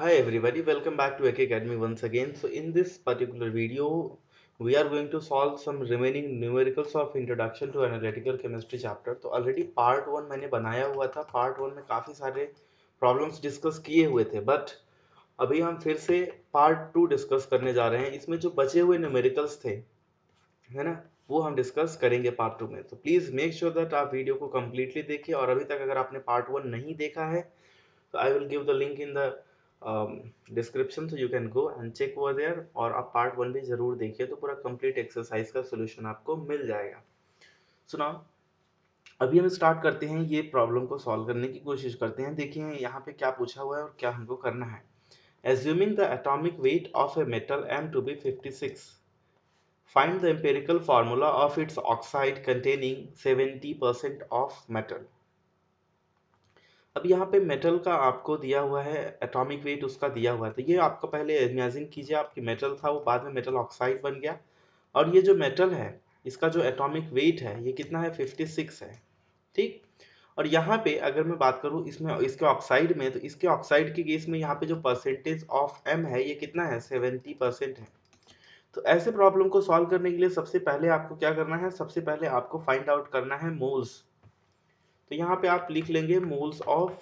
Hi everybody, welcome back to AK Academy once again. So in this particular video, we are going to solve some remaining numericals of Introduction to Analytical Chemistry chapter. तो already part 1 मैंने बनाया हुआ था. part 1 में काफ़ी सारे problems discuss किए हुए थे, but अभी हम फिर से part 2 discuss करने जा रहे हैं. इसमें जो बचे हुए numericals थे, है ना, वो हम डिस्कस करेंगे पार्ट 2 में. तो प्लीज़ मेक श्योर दैट आप वीडियो को कम्प्लीटली देखिए, और अभी तक अगर आपने पार्ट 1 नहीं देखा है तो I will give the link in the description, so you can go and check over there. और आप पार्ट 1 भी जरूर देखिए, तो पूरा कंप्लीट एक्सरसाइज का सोल्यूशन आपको मिल जाएगा. सो नाउ अभी हम स्टार्ट करते हैं, ये प्रॉब्लम को सॉल्व करने की कोशिश करते हैं. देखिए यहाँ पे क्या पूछा हुआ है और क्या हमको करना है. Assuming the atomic weight of a metal M to be 56, find the empirical formula of its oxide containing 70% of metal. अब यहाँ पे मेटल का आपको दिया हुआ है, एटॉमिक वेट उसका दिया हुआ है. तो ये आपको पहले इमेजिन कीजिए, आपकी मेटल था, वो बाद में मेटल ऑक्साइड बन गया. और ये जो मेटल है, इसका जो एटॉमिक वेट है, ये कितना है? 56 है. ठीक. और यहाँ पे अगर मैं बात करूँ इसमें, इसके ऑक्साइड में, तो इसके ऑक्साइड के केस में यहाँ पे जो परसेंटेज ऑफ एम है, ये कितना है? 70% है. तो ऐसे प्रॉब्लम को सॉल्व करने के लिए सबसे पहले आपको क्या करना है? सबसे पहले आपको फाइंड आउट करना है मोल्स. तो यहाँ पे आप लिख लेंगे मोल्स ऑफ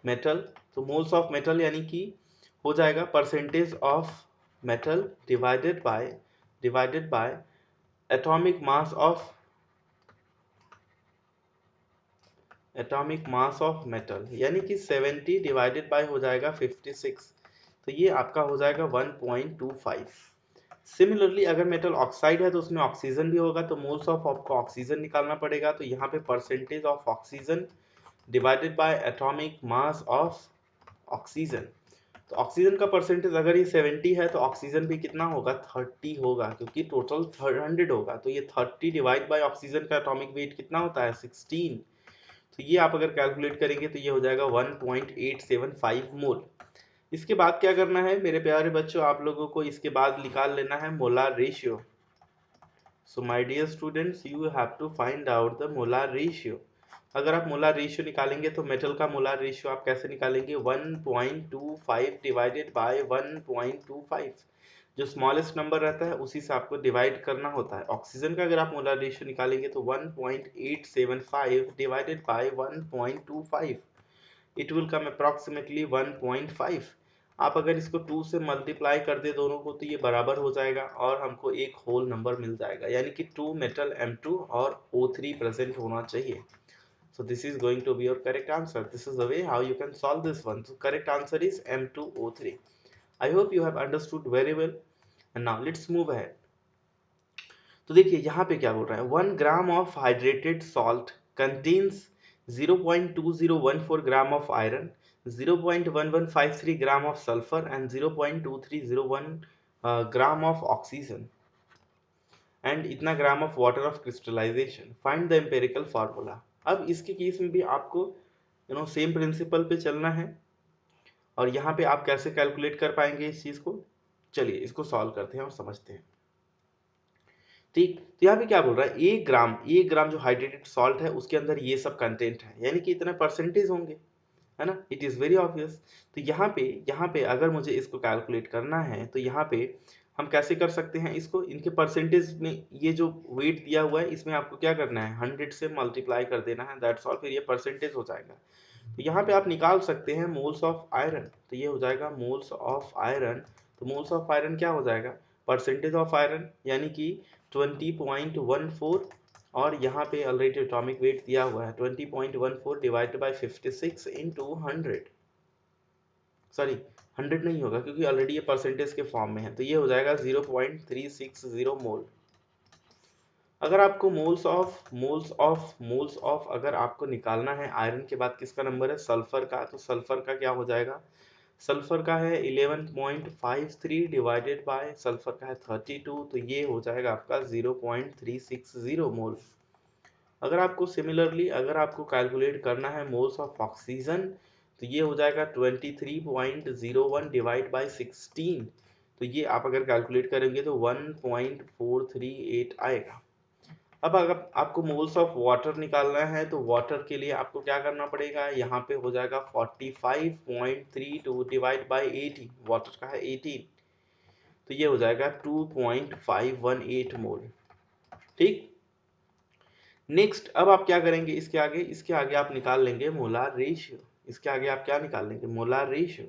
मेटल. तो मोल्स ऑफ मेटल यानी कि हो जाएगा percentage of metal divided by atomic mass of metal, यानी कि 70 डिवाइडेड बाय हो जाएगा 56. तो ये आपका हो जाएगा 1.25. सिमिलरली अगर मेटल ऑक्साइड है तो उसमें ऑक्सीजन भी होगा, तो मोल्स ऑफ आपको ऑक्सीजन निकालना पड़ेगा. तो यहाँ पे percentage of oxygen divided by atomic mass of oxygen. तो ऑक्सीजन का परसेंटेज अगर ये 70 है तो ऑक्सीजन भी कितना होगा? 30 होगा, क्योंकि टोटल 100 होगा. तो ये 30 डिवाइड बाय ऑक्सीजन का एटॉमिक वेट कितना होता है? 16. तो ये आप अगर कैलकुलेट करेंगे तो ये हो जाएगा 1.875 मोल. इसके बाद क्या करना है मेरे प्यारे बच्चों? आप लोगों को इसके बाद निकाल लेना है molar ratio. So my dear students, you have to find out the molar ratio. अगर आप मोलार रेशियो निकालेंगे तो मेटल का मोलार रेशियो आप कैसे निकालेंगे? 1.25 डिवाइडेड बाय 1.25. जो स्मॉलेस्ट नंबर रहता है उसी से आपको डिवाइड करना होता है. ऑक्सीजन का अगर आप मोलार रेशियो निकालेंगे तो 1.875 divided by 1.25, it will come approximately 1.5. आप अगर इसको 2 से मल्टीप्लाई कर दे दोनों को तो ये बराबर हो जाएगा, और हमको एक होल नंबर मिल जाएगा, यानी कि 2 मेटल M2 और O3 प्रेजेंट होना चाहिए. So this is going to be your correct answer. This is the way how you can solve this one. So correct answer is M2O3. I hope you have understood very well. And now let's move ahead. तो देखिए यहाँ पे क्या बोल रहा है, 1 gram of hydrated salt contains 0.2014 gram of iron, 0.1153 gram of sulphur and 0.2301 gram of oxygen and इतना gram of water of crystallisation. Find the empirical formula. अब इसके केस में भी आपको सेम प्रिंसिपल पे चलना है. और यहाँ पे आप कैसे कैलकुलेट कर पाएंगे इस चीज को? चलिए इसको सॉल्व करते हैं और समझते हैं. ठीक. तो यहाँ पे क्या बोल रहा है, 1 ग्राम जो हाइड्रेटेड सॉल्ट है उसके अंदर ये सब कंटेंट है, यानी कि इतने परसेंटेज होंगे, है ना. It is very obvious. तो यहाँ पे अगर मुझे इसको कैलकुलेट करना है तो यहाँ पे हम कैसे कर सकते हैं इसको? इनके परसेंटेज में ये जो वेट दिया हुआ है इसमें आपको क्या करना है? 100 से मल्टीप्लाई कर देना है, दैट्स ऑल. फिर ये परसेंटेज हो जाएगा. तो यहाँ पे आप निकाल सकते हैं मोल्स ऑफ आयरन. तो ये हो जाएगा मोल्स ऑफ आयरन. तो मोल्स ऑफ आयरन क्या हो जाएगा? परसेंटेज ऑफ आयरन, यानी कि 20.14. और यहाँ पे ऑलरेडी एटॉमिक वेट दिया हुआ है 20.14 डिवाइडेड बाय 56 इंटू 100. सॉरी, 100 नहीं होगा क्योंकि ऑलरेडी ये परसेंटेज के फॉर्म में है. तो ये हो जाएगा 0.360 मोल. अगर आपको मोल्स ऑफ अगर आपको निकालना है आयरन के बाद किसका नंबर है? सल्फर का. तो सल्फर का क्या हो जाएगा? सल्फर का है 11.53 डिवाइडेड बाय सल्फर का है 32. तो ये हो जाएगा आपका 0.360 मोल. अगर आपको सिमिलरली अगर आपको कैलकुलेट करना है मोल्स ऑफ ऑक्सीजन, तो ये हो जाएगा 23.01 डिवाइड बाय 16. तो ये आप अगर कैलकुलेट करेंगे तो 1.438 आएगा. अब अगर आपको मोल्स ऑफ वाटर निकालना है तो वाटर के लिए आपको क्या करना पड़ेगा, यहाँ पे हो जाएगा 45.32 डिवाइड बाई 18, वाटर का है 18, तो ये हो जाएगा 2.518 मोल। ठीक, नेक्स्ट अब आप क्या करेंगे, इसके आगे आप निकाल लेंगे मोलार रेशियो। इसके आगे आप क्या निकाल लेंगे, मोलार रेशियो,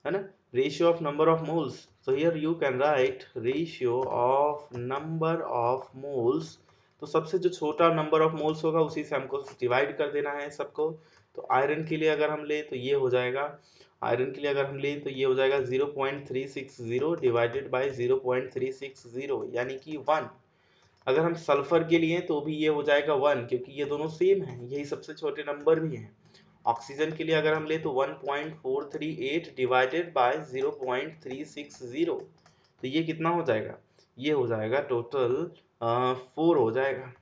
है ना, ratio of number of moles. So here you can right ratio of number of moles. तो सबसे जो छोटा नंबर ऑफ मोल्स होगा उसी से हमको डिवाइड कर देना है सबको। तो आयरन के लिए अगर हम ले तो ये हो जाएगा, आयरन के लिए अगर हम ले तो ये हो जाएगा 0.360 डिवाइडेड बाय 0.360 यानी कि 1। अगर हम सल्फर के लिए तो भी ये हो जाएगा 1, क्योंकि ये दोनों सेम है, यही सबसे छोटे नंबर भी हैं। ऑक्सीजन के लिए अगर हम ले तो 1.438 डिवाइडेड बाय 0.360, तो ये कितना हो जाएगा, ये हो जाएगा टोटल 4 हो जाएगा,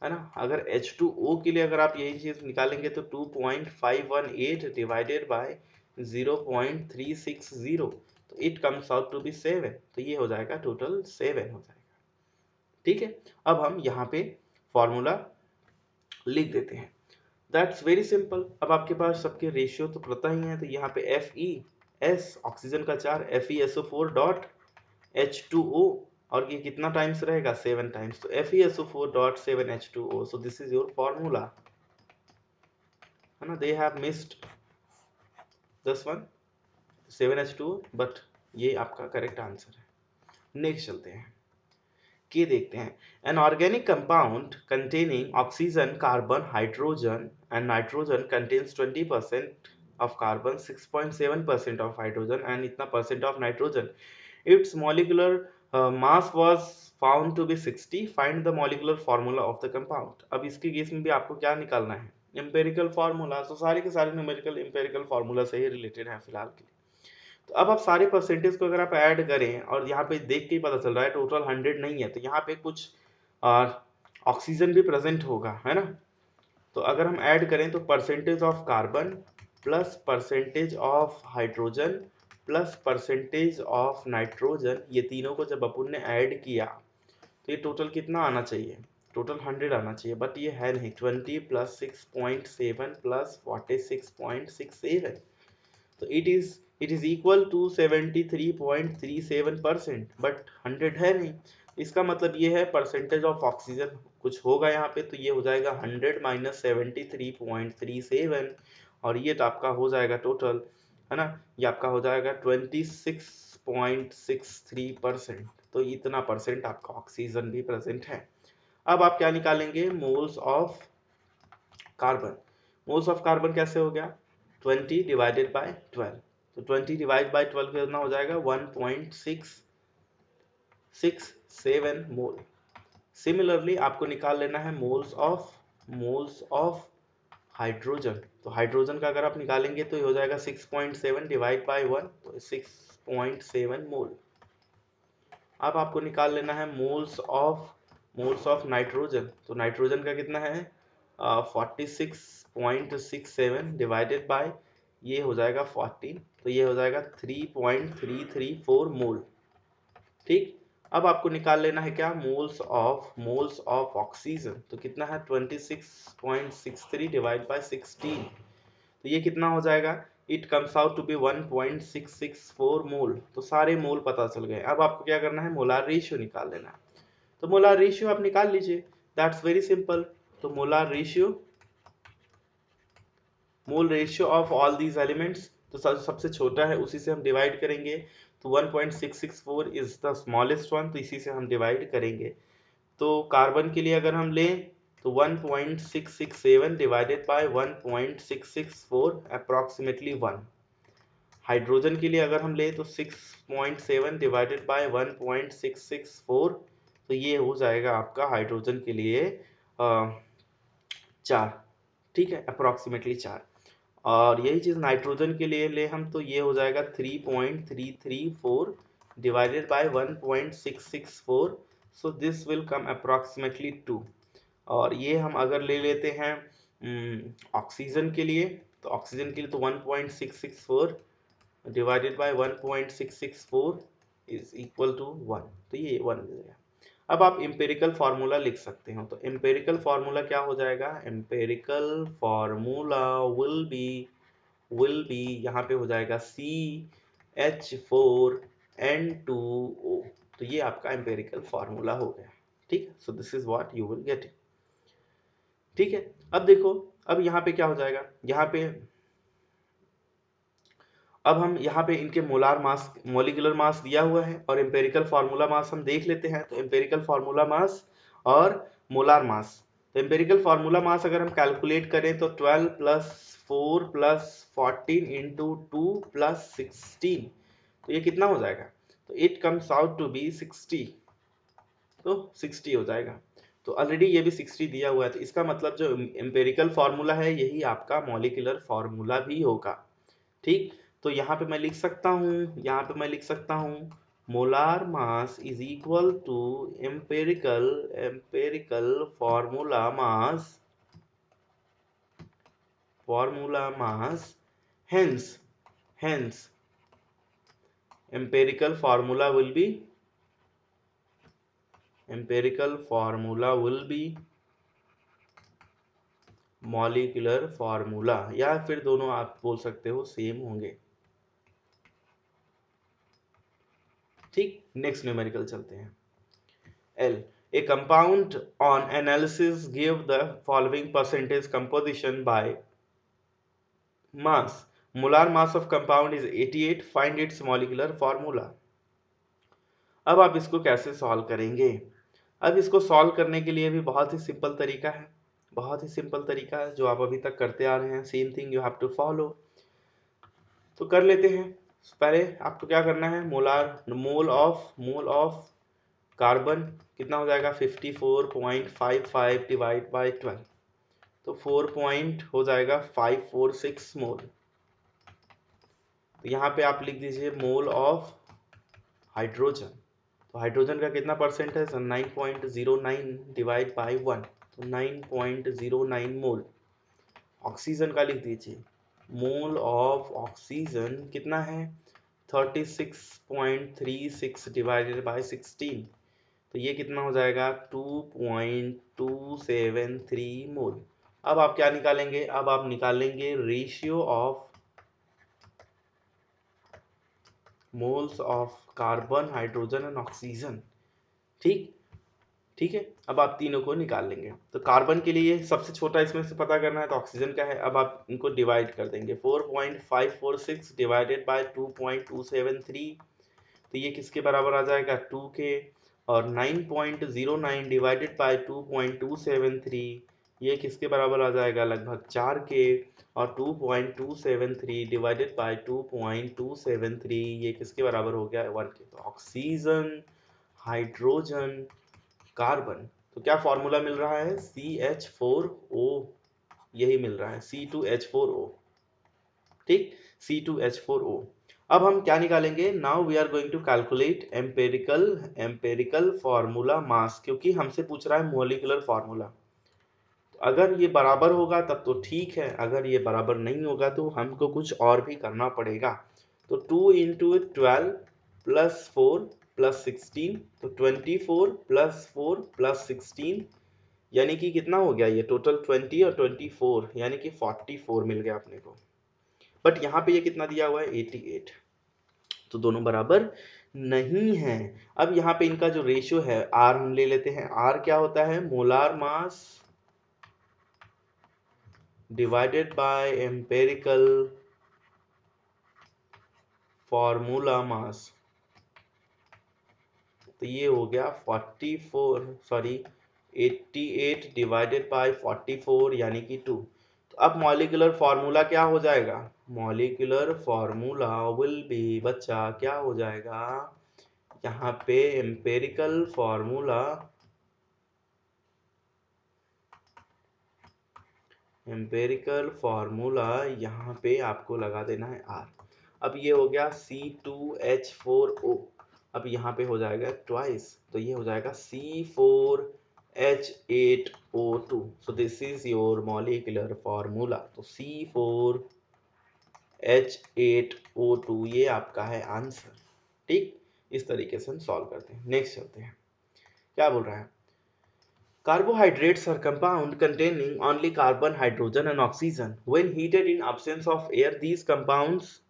है ना। अगर H2O के लिए अगर आप यही चीज निकालेंगे तो 2.518 डिवाइडेड बाय 0.360, तो it comes out to be 7, तो ये हो जाएगा टोटल 7 हो जाएगा। ठीक है, अब हम यहाँ पे फॉर्मूला लिख देते हैं। That's very simple. अब आपके पास सबके रेशियो तो पता ही है, तो यहाँ पे FeS ऑक्सीजन का 4 FeSO4 डॉट H2O, और ये कितना टाइम्स रहेगा, 7 टाइम्स, तो FeSO4 dot 7 H2O। So this is your formula, है ना। They have missed this one 7H2O, but ये आपका करेक्ट आंसर है। नेक्स्ट चलते हैं, के देखते हैं। An organic compound containing oxygen, carbon, hydrogen and nitrogen contains 20% of carbon, 6.7% of hydrogen and इतना percent of nitrogen. Its molecular mass was found to be 60. Find the molecular formula of the compound. अब इसके case में भी आपको क्या निकालना है, empirical formula. तो सारे के सारे न्यूमेरिकल एम्पेरिकल फार्मूला से ही रिलेटेड है फिलहाल के लिए। तो अब आप सारे परसेंटेज को अगर आप ऐड करें, और यहाँ पे देख के ही पता चल रहा है टोटल 100 नहीं है, तो यहाँ पे कुछ ऑक्सीजन भी प्रेजेंट होगा, है ना। तो अगर हम ऐड करें तो percentage of carbon plus percentage of hydrogen plus percentage of nitrogen, ये तीनों को जब अपन ने ऐड किया तो ये टोटल कितना आना चाहिए, टोटल 100 आना चाहिए, बट ये है नहीं। 20 प्लस 6.7 प्लस 46.67, तो it is equal to 73.37%, but 100 है नहीं। इसका मतलब ये है परसेंटेज ऑफ ऑक्सीजन कुछ होगा यहाँ पे, तो ये हो जाएगा 100 माइनस 73.37, और ये तो आपका हो जाएगा टोटल, है ना, ये आपका हो जाएगा 26.63%। तो इतना परसेंट आपका ऑक्सीजन भी प्रेजेंट है। अब आप क्या निकालेंगे, moles of carbon. Moles of carbon कैसे हो गया, 20 डिवाइडेड बाय 12, तो 20 डिवाइड बाय 12 कितना हो जाएगा, 1.667 मोल। सिमिलरली आपको निकाल लेना है मोल्स ऑफ हाइड्रोजन। तो हाइड्रोजन का अगर आप निकालेंगे तो ये हो जाएगा 6.7 डिवाइड बाय 1, तो 6.7 मोल। अब आपको निकाल लेना है मोल्स ऑफ नाइट्रोजन। तो नाइट्रोजन का कितना है, 46.67 डिवाइडेड बाय, ये हो जाएगा 14, तो ये हो जाएगा 3.334 मोल। ठीक, अब आपको निकाल लेना है क्या, मोल्स ऑफ ऑक्सीजन। तो कितना है, 26.63 डिवाइड बाय 16, तो ये कितना हो जाएगा, it comes out to be 1.664 mole. तो सारे मोल पता चल गए। अब आपको क्या करना है, मोलार रेशियो निकाल लेना है। तो मोलार रेशियो आप निकाल लीजिए, दैट्स वेरी सिंपल। तो mole ratio of all these elements, तो सबसे छोटा है उसी से हम डिवाइड करेंगे। तो 1.664 इज द स्मॉलेस्ट वन, तो इसी से हम डिवाइड करेंगे। तो कार्बन के लिए अगर हम लें तो 1.667 डिवाइडेड बाय 1.664 अप्रॉक्सीमेटली 1। हाइड्रोजन के लिए अगर हम ले तो 6.7 डिवाइडेड बाय 1.664, तो ये हो जाएगा आपका हाइड्रोजन के लिए 4। ठीक है, अप्रॉक्सीमेटली 4। और यही चीज़ नाइट्रोजन के लिए ले हम तो ये हो जाएगा 3.334 divided by 1.664, so this will come approximately 2। और ये हम अगर ले लेते हैं ऑक्सीजन के लिए, तो ऑक्सीजन के लिए तो 1.664 divided by 1.664 is equal to 1, तो ये 1 मिल गया। अब आप एम्पिरिकल फार्मूला लिख सकते हो, तो एम्पिरिकल फार्मूला क्या हो जाएगा, एम्पिरिकल फार्मूला विल बी यहाँ पे हो जाएगा CH4N2O। तो ये आपका एम्पिरिकल फार्मूला हो गया, ठीक है। सो this is what you will gate, ठीक है। अब देखो, अब यहाँ पे क्या हो जाएगा, यहाँ पे अब हम यहाँ पे इनके मोलार मास, मॉलिक्यूलर मास दिया हुआ है और एम्पेरिकल फार्मूला मास हम देख लेते हैं। तो एम्पेरिकल फार्मूला मास और मोलार मास, तो एम्पेरिकल फार्मूला मास अगर हम कैलकुलेट करें तो 12 प्लस 4 प्लस 14 इंटू 2 प्लस 16, तो ये कितना हो जाएगा, तो it comes out to be 60, तो 60 हो जाएगा। तो ऑलरेडी ये भी 60 दिया हुआ है, तो इसका मतलब जो एम्पेरिकल फार्मूला है यही आपका मॉलिक्यूलर फार्मूला भी होगा, ठीक। तो यहाँ पे मैं लिख सकता हूँ, यहाँ पे मैं लिख सकता हूँ molar mass is equal to empirical empirical formula mass hence empirical formula will be molecular formula, या फिर दोनों आप बोल सकते हो सेम होंगे, ठीक। नेक्स्ट न्यूमेरिकल चलते हैं। L, a compound on analysis give the following percentage composition by mass. Molar mass of compound is 88. Find its molecular formula. अब आप इसको कैसे सॉल्व करेंगे, अब इसको सॉल्व करने के लिए भी बहुत ही सिंपल तरीका है, बहुत ही सिंपल तरीका है जो आप अभी तक करते आ रहे हैं, same thing you have to follow. तो कर लेते हैं। पहले आपको क्या करना है, मोल ऑफ कार्बन कितना हो जाएगा 54.55 डिवाइड बाई 12, तो 4 पॉइंट हो जाएगा 546 मोल। तो यहाँ पे आप लिख दीजिए मोल ऑफ हाइड्रोजन, तो हाइड्रोजन का कितना परसेंट है, 9.09 डिवाइड बाई 1, तो 9.09 मोल। ऑक्सीजन का लिख दीजिए, मोल ऑफ ऑक्सीजन कितना है 36.36 डिवाइडेड बाई 16, तो ये कितना हो जाएगा 2.273 मोल। अब आप क्या निकालेंगे, अब आप निकालेंगे ratio of moles of carbon, hydrogen and oxygen, ठीक, ठीक है। अब आप तीनों को निकाल लेंगे, तो कार्बन के लिए सबसे छोटा इसमें से पता करना है, तो ऑक्सीजन का है। अब आप इनको डिवाइड कर देंगे, 4.546 डिवाइडेड बाय 2.273, तो ये किसके बराबर आ जाएगा 2 के, और 9.09 डिवाइडेड बाय 2.273, ये किसके बराबर आ जाएगा लगभग 4 के, और 2.273 डिवाइडेड बाय 2.273 ये किसके बराबर हो गया 1 के। तो ऑक्सीजन, हाइड्रोजन, कार्बन, तो क्या फॉर्मूला मिल रहा है CH4O, यही मिल रहा है C2H4O, ठीक, C2H4O। अब हम क्या निकालेंगे, now we are going to calculate empirical formula mass, क्योंकि हमसे पूछ रहा है मॉलिक्यूलर फार्मूला। अगर ये बराबर होगा तब तो ठीक है, अगर ये बराबर नहीं होगा तो हमको कुछ और भी करना पड़ेगा। तो 2 इंटू 12 प्लस 4 प्लस 16, तो 24 प्लस 4 प्लस 16, यानी कि कितना हो गया ये टोटल 20 और 24, यानी कि 44 मिल गया अपने को। बट यहाँ पे ये कितना दिया हुआ है 88, तो दोनों बराबर नहीं है। अब यहाँ पे इनका जो रेशियो है आर हम ले लेते हैं, आर क्या होता है molar mass divided by empirical formula मास, तो ये हो गया 88 डिवाइडेड बाय 44 यानी कि 2। तो अब मॉलिक्यूलर फार्मूला क्या हो जाएगा, मॉलिक्यूलर फार्मूला विल बी, बच्चा क्या हो जाएगा, यहाँ पे एम्पेरिकल फार्मूला यहाँ पे आपको लगा देना है R। अब ये हो गया C2H4O, अब यहाँ पे हो जाएगा ट्वाइस, तो ये हो जाएगा C4H8O2। So this is your molecular formula, तो C4H8O2 ये आपका है आंसर, ठीक। इस तरीके से हम सॉल्व करते हैं। नेक्स्ट चलते हैं। क्या बोल रहा है, carbohydrates are compound containing only carbon, hydrogen and oxygen. When heated in absence of air, these compounds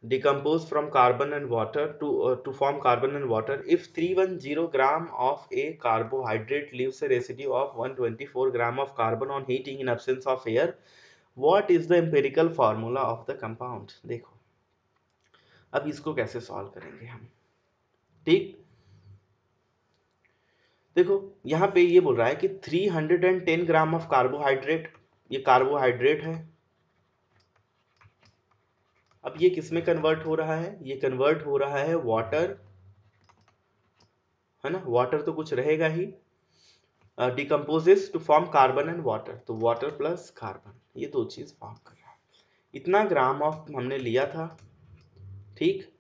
decompose from carbon and water to form carbon and water. If 310 gram of a carbohydrate leaves a residue of 124 gram of carbon on heating in absence of air, what is the empirical formula of the compound? देखो अब इसको कैसे solve करेंगे हम, ठीक। देखो यहाँ पे ये बोल रहा है कि 310 ग्राम ऑफ कार्बोहाइड्रेट, ये कार्बोहाइड्रेट है। अब ये किसमें कन्वर्ट हो रहा है, ये कन्वर्ट हो रहा है वाटर, है ना, वाटर तो कुछ रहेगा ही, decomposes to form carbon and water, तो वाटर प्लस कार्बन, ये दो चीज फॉर्म कर रहा है। इतना ग्राम ऑफ हमने लिया था, ठीक,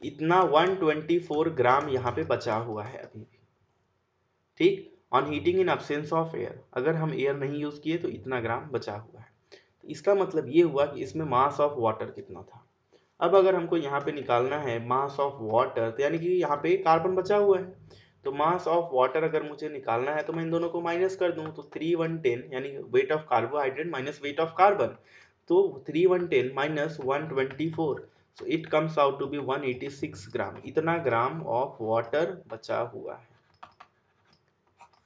इतना 124 ग्राम यहाँ पे बचा हुआ है अभी भी, ठीक। On heating in absence of air, अगर हम एयर नहीं यूज किए तो इतना ग्राम बचा हुआ है। तो इसका मतलब ये हुआ कि इसमें मास ऑफ वाटर कितना था। अब अगर हमको यहाँ पे निकालना है मास ऑफ वाटर, तो यानी कि यहाँ पे कार्बन बचा हुआ है, तो मास ऑफ वाटर अगर मुझे निकालना है तो मैं इन दोनों को माइनस कर दूं, तो 3110 यानी weight of carbohydrate minus weight of carbon, तो 3110 minus 124, so it comes out to be 186 gram. इतना ग्राम ऑफ वाटर बचा हुआ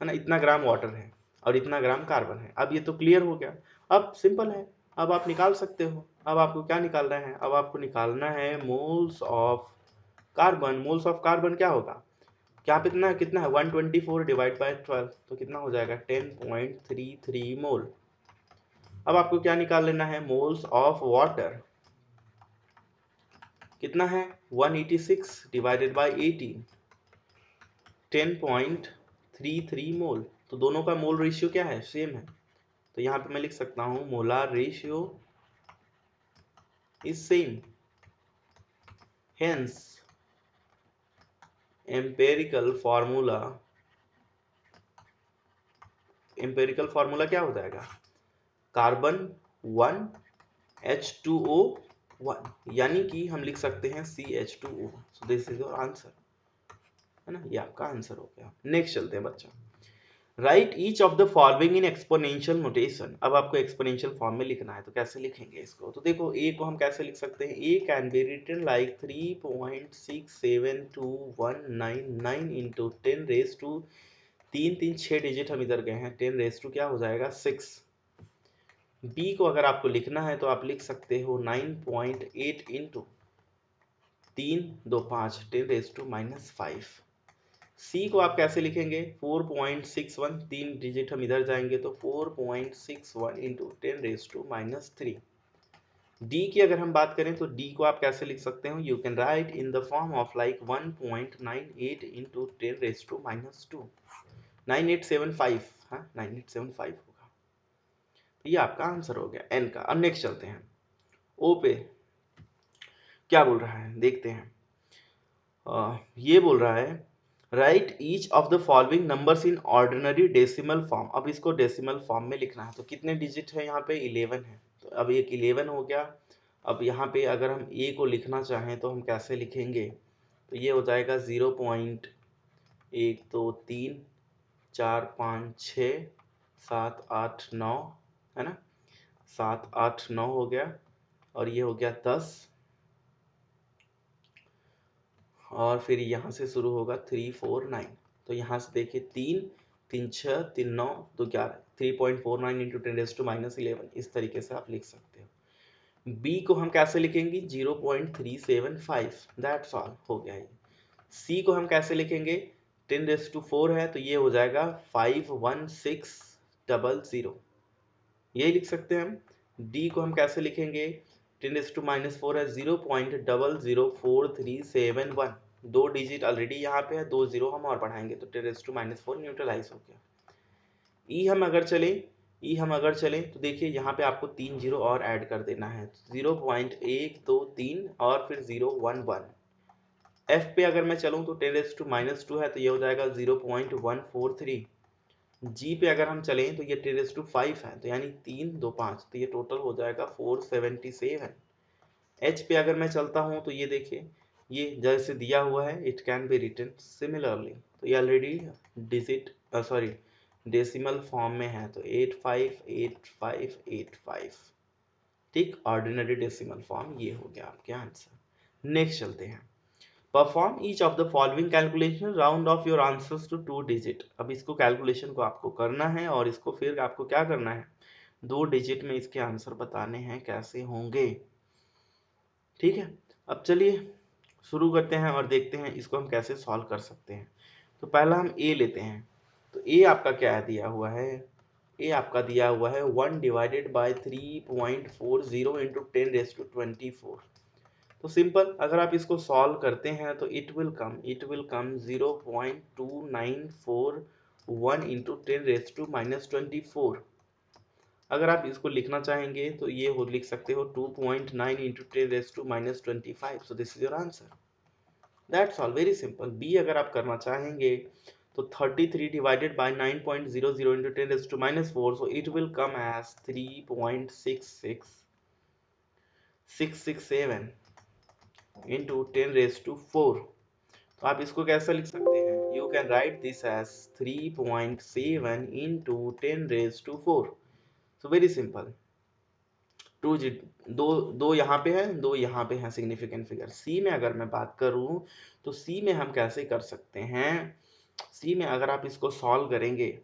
है ना, इतना ग्राम वाटर है और इतना ग्राम कार्बन है। अब ये तो क्लियर हो गया, अब सिंपल है, अब आप निकाल सकते हो। अब आपको क्या निकालना है, अब आपको निकालना है moles of carbon. Moles of carbon क्या होगा, क्या कितना है, कितना है 124 डिवाइड बाय 12, तो कितना हो जाएगा 10.33 मोल। अब आपको क्या निकाल लेना है, मोल्स ऑफ वाटर, कितना है 186 डिवाइडेड बाय 18, 10.33 मोल। तो दोनों का मोल रेशियो क्या है, सेम है, तो यहाँ पे मैं लिख सकता हूँ molar ratio is same, hence empirical formula, empirical formula क्या हो जाएगा, कार्बन 1 H2O1, यानी कि हम लिख सकते हैं CH2O। So this is your answer, है ना, ये आपका आंसर हो गया। नेक्स्ट चलते हैं बच्चा, right each of the following in exponential notation. अब आपको एक्सपोनेंशियल फॉर्म में लिखना है, तो कैसे लिखेंगे इसको, तो देखो ए को हम कैसे लिख सकते हैं, A can be written like 3.67219 into 10 raise to, तीन तीन 6 डिजिट हम इधर गए हैं, 10 रेज टू क्या हो जाएगा 6। बी को अगर आपको लिखना है तो आप लिख सकते हो 9.8 इंटू 3 2 5 10 रेज टू -5। सी को आप कैसे लिखेंगे, 4.61, तीन डिजिट हम इधर जाएंगे तो 4.61 इंटू 10 रेज टू -3। डी की अगर हम बात करें तो डी को आप कैसे लिख सकते हो, you can write in the form of like 1.98 into 10 raise to -2, 9875, हाँ 9875 होगा। तो ये आपका आंसर हो गया एन का। अब नेक्स्ट चलते हैं, ओ पे क्या बोल रहा है देखते हैं। ये बोल रहा है right each of the following numbers in ordinary decimal form. अब इसको डेसिमल फॉर्म में लिखना है, तो कितने डिजिट है यहाँ पे 11 है, तो अब एक 11 हो गया। अब यहाँ पे अगर हम ए को लिखना चाहें तो हम कैसे लिखेंगे, तो ये हो जाएगा 0.1 2 3 4 5 6 7 8 9, है ना, 7 8 9 हो गया, और ये हो गया 10, और फिर यहाँ से शुरू होगा 3 4 9। तो यहाँ से देखिए 3 3 6 3 9 तो 11, 3.49 इंटू 10 रेज टू -11, इस तरीके से आप लिख सकते हो। बी को हम कैसे लिखेंगे 0.375, दैट्स ऑल, हो गया ये। सी को हम कैसे लिखेंगे 10 रेज टू 4 है तो ये हो जाएगा 51600, यही लिख सकते हैं हम। डी को हम कैसे लिखेंगे 10 रेज टू -4 है 0.004371, दो डिजिट ऑलरेडी यहाँ पे है, दो जीरो हम और बढ़ाएंगे तो 10 रेज टू -4 न्यूट्रलाइज हो गया। ई हम अगर चले तो देखिए यहाँ पे आपको 3 जीरो और ऐड कर देना है, 0.123 और फिर 011। एफ पे अगर मैं चलूँ तो 10 रेज टू -2 है तो ये हो जाएगा 0.143। जी पे अगर हम चलें तो ये 10 रेज टू 5 है, तो यानी 3 2 5, तो ये टोटल हो जाएगा 477। एच पे अगर मैं चलता हूँ तो ये देखिए, ये जैसे दिया हुआ है it can be written similarly, तो ये already digit sorry decimal form में है, तो 858585, ठीक, ऑर्डिनरी डेसिमल फॉर्म ये हो गया आपके आंसर। नेक्स्ट चलते हैं, perform each of the following calculation, round off your answers to 2 digit. अब इसको कैलकुलेशन को आपको करना है और इसको फिर आपको क्या करना है, 2 डिजिट में इसके आंसर बताने हैं कैसे होंगे, ठीक है। अब चलिए शुरू करते हैं और देखते हैं इसको हम कैसे सॉल्व कर सकते हैं। तो पहला हम ए लेते हैं, तो ए आपका क्या दिया हुआ है, ए आपका दिया हुआ है 1 डिवाइडेड बाय 3.40 इंटू 10⁻²4। तो सिंपल, अगर आप इसको सॉल्व करते हैं तो इट विल कम 0.2941 इंटू 10⁻²24। अगर आप इसको लिखना चाहेंगे तो ये हो लिख सकते हो 2.9 into 10⁻25। So this is your answer, that's all, very simple. B अगर आप करना चाहेंगे तो 33 divided by 9.00 into 10⁻⁻4, so it will come as 3.66667 into 10⁻⁴। तो आप इसको कैसा लिख सकते हैं, you can write this as 3.7 into 10⁻⁴। So very simple, टू जी दो दो यहाँ पे है, दो यहाँ पे है सिग्निफिकेंट फिगर। सी में अगर मैं बात करूँ तो सी में हम कैसे कर सकते हैं, सी में अगर आप इसको सॉल्व करेंगे,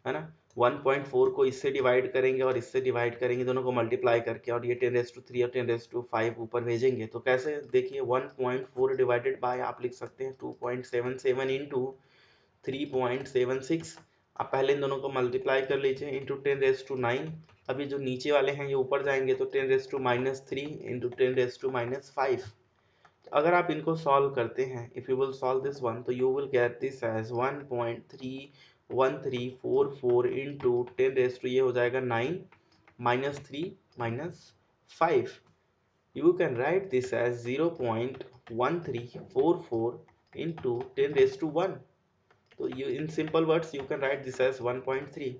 है ना, 1.4 को इससे डिवाइड करेंगे और इससे डिवाइड करेंगे, दोनों को मल्टीप्लाई करके, और ये 10⁻³ और 10⁻5 ऊपर भेजेंगे, तो कैसे देखिए 1.4 डिवाइडेड बाय आप लिख सकते हैं 2.77 इंटू 3.76। आप पहले इन दोनों को मल्टीप्लाई कर लीजिए इंटू 10⁻⁹। अभी जो नीचे वाले हैं ये ऊपर जाएंगे तो 10⁻³ इंटू 10⁻⁵। अगर आप इनको सॉल्व करते हैं, if you will solve this one, तो you will get this as 1.31344 into 10⁻, ये हो जाएगा 9 -3 -5। You can write this as 0.1344 into 10⁻⁴। तो you in simple words you can write this as 1.3।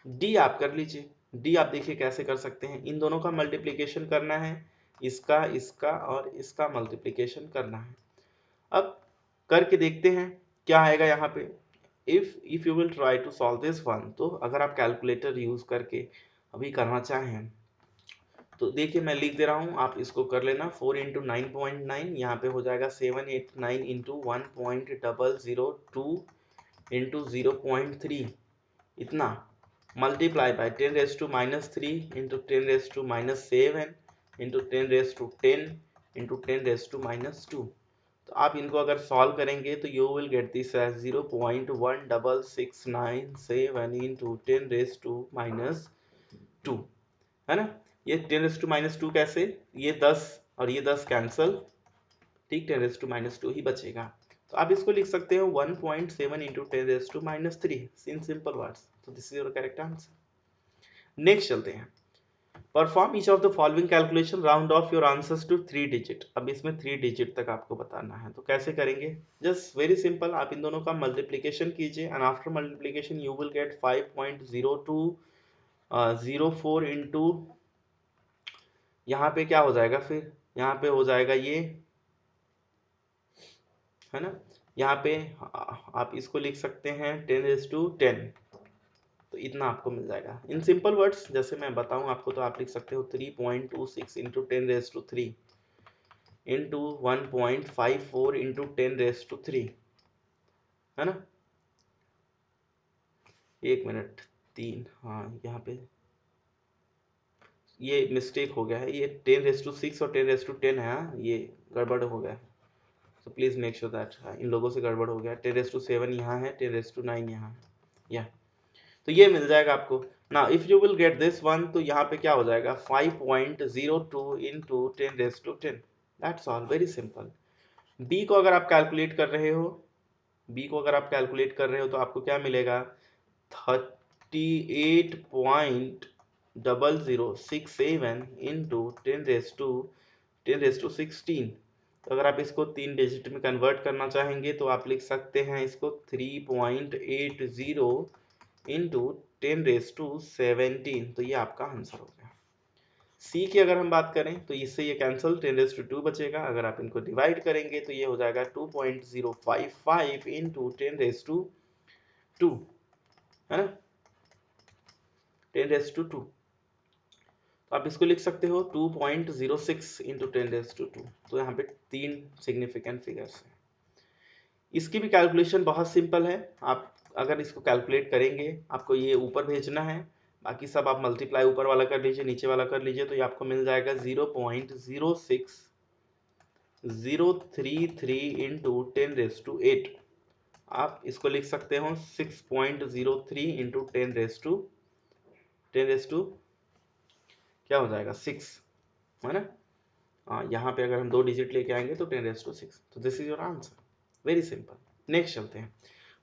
D आप कर लीजिए, डी आप देखिए कैसे कर सकते हैं, इन दोनों का मल्टीप्लिकेशन करना है, इसका इसका और इसका मल्टीप्लिकेशन करना है। अब करके देखते हैं क्या आएगा यहाँ पे। If you will try to solve this one, तो अगर आप कैलकुलेटर यूज करके अभी करना चाहें तो देखिए मैं लिख दे रहा हूँ, आप इसको कर लेना। 4 इंटू 9.9 यहाँ पे हो जाएगा 789 इंटू 1.002 इंटू 0.3, इतना multiply by 10⁻³ into 10⁻⁻7 into 10⁻10 into 10⁻⁻2। तो आप इनको अगर सॉल्व करेंगे तो you will get this as 0.1667 into 10⁻⁻2, है ना। ये 10⁻⁻2 कैसे, ये 10 और ये 10 कैंसल, ठीक, 10⁻⁻2 ही बचेगा। तो आप इसको लिख सकते हो 1.7 इंटू 10⁻⁻3 इन सिंपल वर्ड्स। तो this is your correct answer. Next चलते हैं, perform each of the following calculation, round off your answers to 3 digit. अब इसमें 3 डिजिट तक आपको बताना है, तो कैसे करेंगे, जस्ट वेरी सिंपल, आप इन दोनों का मल्टीप्लिकेशन कीजिए and after multiplication you will gate 5.0204 into, यहाँ पे क्या हो जाएगा, फिर यहाँ पे हो जाएगा ये, है ना, यहाँ पे आप इसको लिख सकते हैं 10⁻10। तो इतना आपको मिल जाएगा इन सिंपल वर्ड्स। जैसे मैं बताऊं आपको तो आप लिख सकते हो 3.26 इंटू 10⁻3 इंटू 1.54 इंटू 10⁻3, है ना। एक मिनट, 3, हाँ यहाँ पे ये मिस्टेक हो गया है, ये 10⁻6 और 10⁻10 है, हाँ ये गड़बड़ हो गया है। So please make sure that इन लोगों से गड़बड़ हो गया, 10⁻7 यहाँ है, 10⁻9 यहाँ है, या तो ये मिल जाएगा आपको। Now if you will get this one, तो यहाँ पे क्या हो जाएगा 5.02 into 10⁻10। That's all, very simple. B को अगर आप कैलकुलेट कर रहे हो, बी को अगर आप कैलकुलेट कर रहे हो तो आपको क्या मिलेगा 38.0067 इंटू 10⁻16। तो अगर आप इसको 3 डिजिट में कन्वर्ट करना चाहेंगे तो आप लिख सकते हैं इसको 3.80 इंटू 10⁻17। तो ये आपका आंसर हो गया। सी की अगर हम बात करें तो इससे ये कैंसिल, 10⁻² बचेगा। अगर आप इनको डिवाइड करेंगे तो ये हो जाएगा 2.055 इंटू 10⁻², है ना, 10⁻²। तो आप इसको लिख सकते हो 2.06 इंटू 10⁻²। तो यहाँ पे 3 सिग्निफिकेंट फिगर्स हैं। इसकी भी कैलकुलेशन बहुत सिंपल है। आप अगर इसको कैलकुलेट करेंगे, आपको ये ऊपर भेजना है, बाकी सब आप मल्टीप्लाई ऊपर वाला कर लीजिए, नीचे वाला कर लीजिए, तो ये आपको मिल जाएगा 0.06033 इंटू 10⁻8। आप इसको लिख सकते हो 6.03 इंटू 10⁻, क्या हो जाएगा 6, है ना। यहाँ पे अगर हम 2 डिजिट लेके आएंगे तो 10⁻6। तो this is your answer, very simple. Next चलते हैं,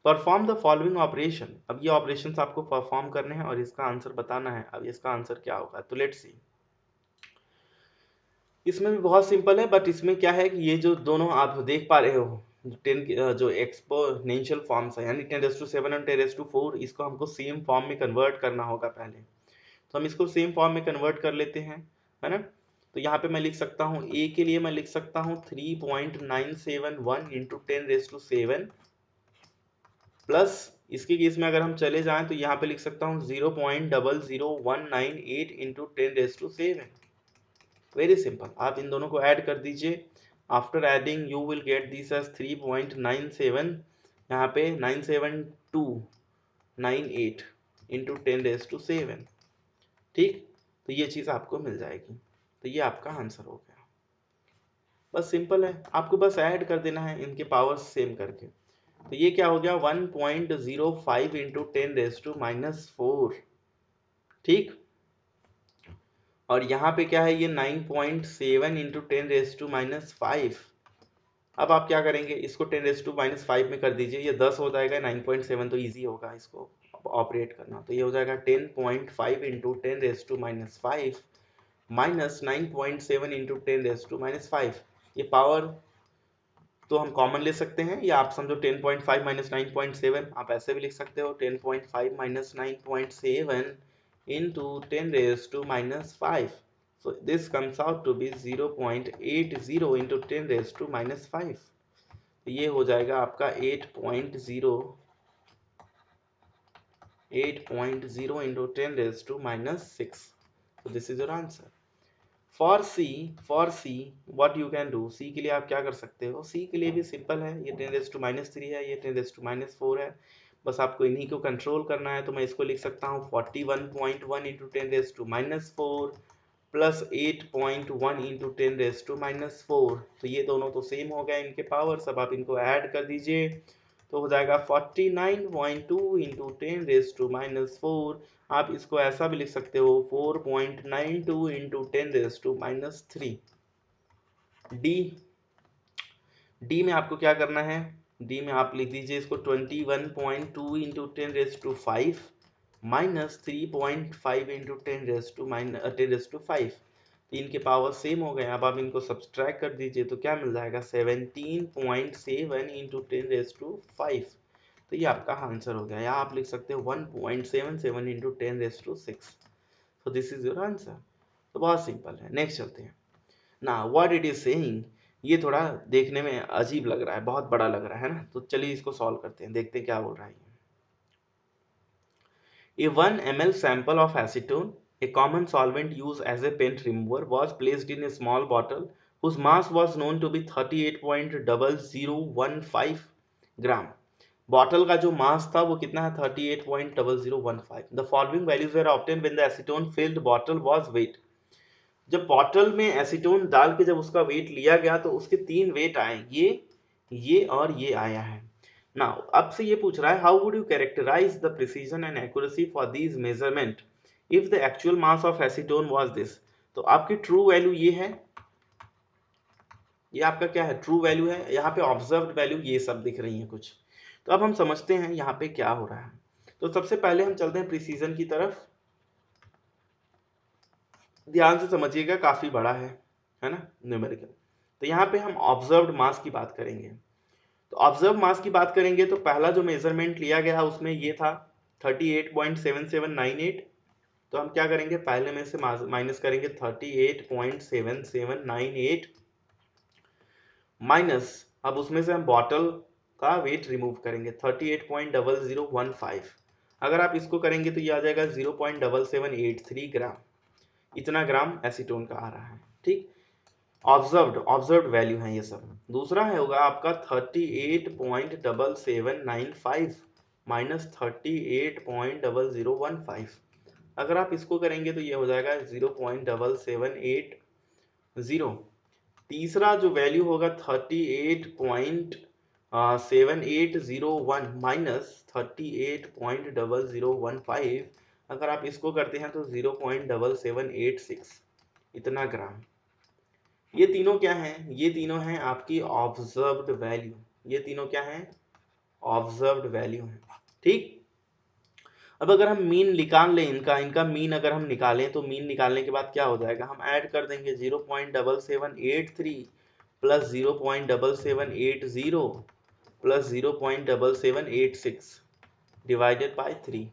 परफॉर्म द फॉलोइंग ऑपरेशन। अब ये ऑपरेशंस आपको परफॉर्म करने हैं और इसका आंसर बताना है। अब इसका आंसर क्या होगा, तो लेट्स सी। इसमें भी बहुत सिंपल है, बट इसमें क्या है कि ये जो दोनों आप देख पा रहे हो 10 जो एक्सपोनेंशियल फॉर्म्स है, यानी 10⁻7 और 10⁻4, इसको हमको सेम फॉर्म में कन्वर्ट करना होगा पहले। तो हम इसको सेम फॉर्म में कन्वर्ट कर लेते हैं, है ना। तो यहाँ पे मैं लिख सकता हूँ ए के लिए मैं लिख सकता हूँ 3.971 इंटू 10⁻7 प्लस इसके केस में अगर हम चले जाएं तो यहाँ पे लिख सकता हूँ 0.00198 इंटू 10⁻7। वेरी सिंपल, आप इन दोनों को ऐड कर दीजिए। After adding you will get this as 3.97, यहाँ पे 97298 इंटू 10⁻7। ठीक, तो ये चीज़ आपको मिल जाएगी। तो ये आपका आंसर हो गया। बस सिंपल है, आपको बस ऐड कर देना है इनके पावर्स सेम करके। तो ये क्या हो गया 1.05 इंटू 10⁻⁻4। ठीक, और यहाँ पे क्या है ये 9.7 इंटू 10⁻⁻5। अब आप क्या करेंगे, इसको 10⁻⁻5 में कर दीजिए, ये 10 हो जाएगा, 9.7 तो इजी होगा इसको ऑपरेट करना। तो ये हो जाएगा 10.5 इंटू 10⁻⁻5 माइनस 9.7 इंटू 10⁻⁻5। ये पावर तो हम कॉमन ले सकते हैं, या आप समझो 10.5 माइनस 9.7, आप ऐसे भी लिख सकते हो 10.5 minus 9.7 into 10⁻⁻5. So this comes out to be 0.80 into 10⁻⁻5. तो ये हो जाएगा आपका 8.0 into 10⁻�6. So this is your answer. For C, what you can do, C के लिए आप क्या कर सकते हो, C के लिए भी सिंपल है, ये 10⁻³ है, ये 10⁻⁴ है, बस आपको इन्हीं को कंट्रोल करना है। तो मैं इसको लिख सकता हूँ 41.1 इंटू 10⁻⁴ प्लस 8.1 इंटू 10⁻⁴। तो ये दोनों तो सेम हो गए इनके पावर, सब आप इनको ऐड कर दीजिए, तो हो जाएगा 49.2 इंटू 10⁻⁴। आप इसको ऐसा भी लिख सकते हो 4.92 इंटू 10⁻⁻3। डी में आपको क्या करना है, डी में आप लिख दीजिए इसको 21.2 इंटू 10⁵ माइनस 3.5 इंटू 10⁵। इनके पावर सेम हो गए। अब आप इनको सब्सट्रैक्ट कर दीजिए तो क्या मिल जाएगा 17.7 इंटू 10⁵। तो ये आपका आंसर हो गया, या आप लिख सकते हो 1.77 इंटू 10⁶। तो दिस इज योर आंसर। तो बहुत सिंपल है। नेक्स्ट चलते हैं ना, व्हाट इट इज सेइंग। ये थोड़ा देखने में अजीब लग रहा है, बहुत बड़ा लग रहा है ना, तो चलिए इसको सॉल्व करते हैं, देखते हैं क्या बोल रहा है। A 1 ml sample of acetone, a common solvent used as a paint remover, was placed in a small bottle whose mass was known to be 38.0015 gram. Bottle का जो मास था वो कितना है 38.0015। The following values were obtained when the acetone filled bottle was weighed. जब bottle में acetone डाल के जब उसका वेट लिया गया तो उसके 3 वेट आए, ये और ये आया है। नाउ अब से ये पूछ रहा है how would you characterize the precision and accuracy for these measurement if the actual mass of acetone was this. तो आपकी ट्रू वैल्यू ये है, ये आपका क्या है ट्रू वैल्यू है, यहाँ पे ऑब्जर्व्ड वैल्यू ये सब दिख रही है कुछ। तो अब हम समझते हैं यहाँ पे क्या हो रहा है। तो सबसे पहले हम चलते हैं प्रिसीजन की तरफ, ध्यान से समझिएगा, काफी बड़ा है ना न्यूमेरिकल। तो यहाँ पे हम ऑब्जर्व्ड मास की बात करेंगे। तो ऑब्जर्व मास की बात करेंगे तो पहला जो मेजरमेंट लिया गया उसमें ये था 38.7798। तो हम क्या करेंगे, पहले में से माइनस करेंगे 38.7798 माइनस, अब उसमें से हम बॉटल का वेट रिमूव करेंगे 38.0015। अगर आप इसको करेंगे तो ये आ जाएगा 0.7783 ग्राम, इतना ग्राम एसीटोन का आ रहा है। ठीक, ऑब्जर्व्ड वैल्यू है ये सब। दूसरा है होगा आपका 38.7795 माइनस 38.0015। अगर आप इसको करेंगे तो ये हो जाएगा 0.7780। तीसरा जो वैल्यू होगा 38.7801 माइनस 38.0015, अगर आप इसको करते हैं तो 0.7786 इतना ग्राम। ये तीनों क्या हैं, ये तीनों हैं आपकी ऑब्जर्व्ड वैल्यू, ये तीनों क्या हैं, ऑब्जर्व्ड वैल्यू हैं। ठीक, अब अगर हम मीन निकाल लें इनका मीन अगर हम निकालें तो मीन निकालने के बाद क्या हो जाएगा, हम ऐड कर देंगे 0.7783 प्लस 0.7780 प्लस 0.7786 डिवाइडेड बाय 3,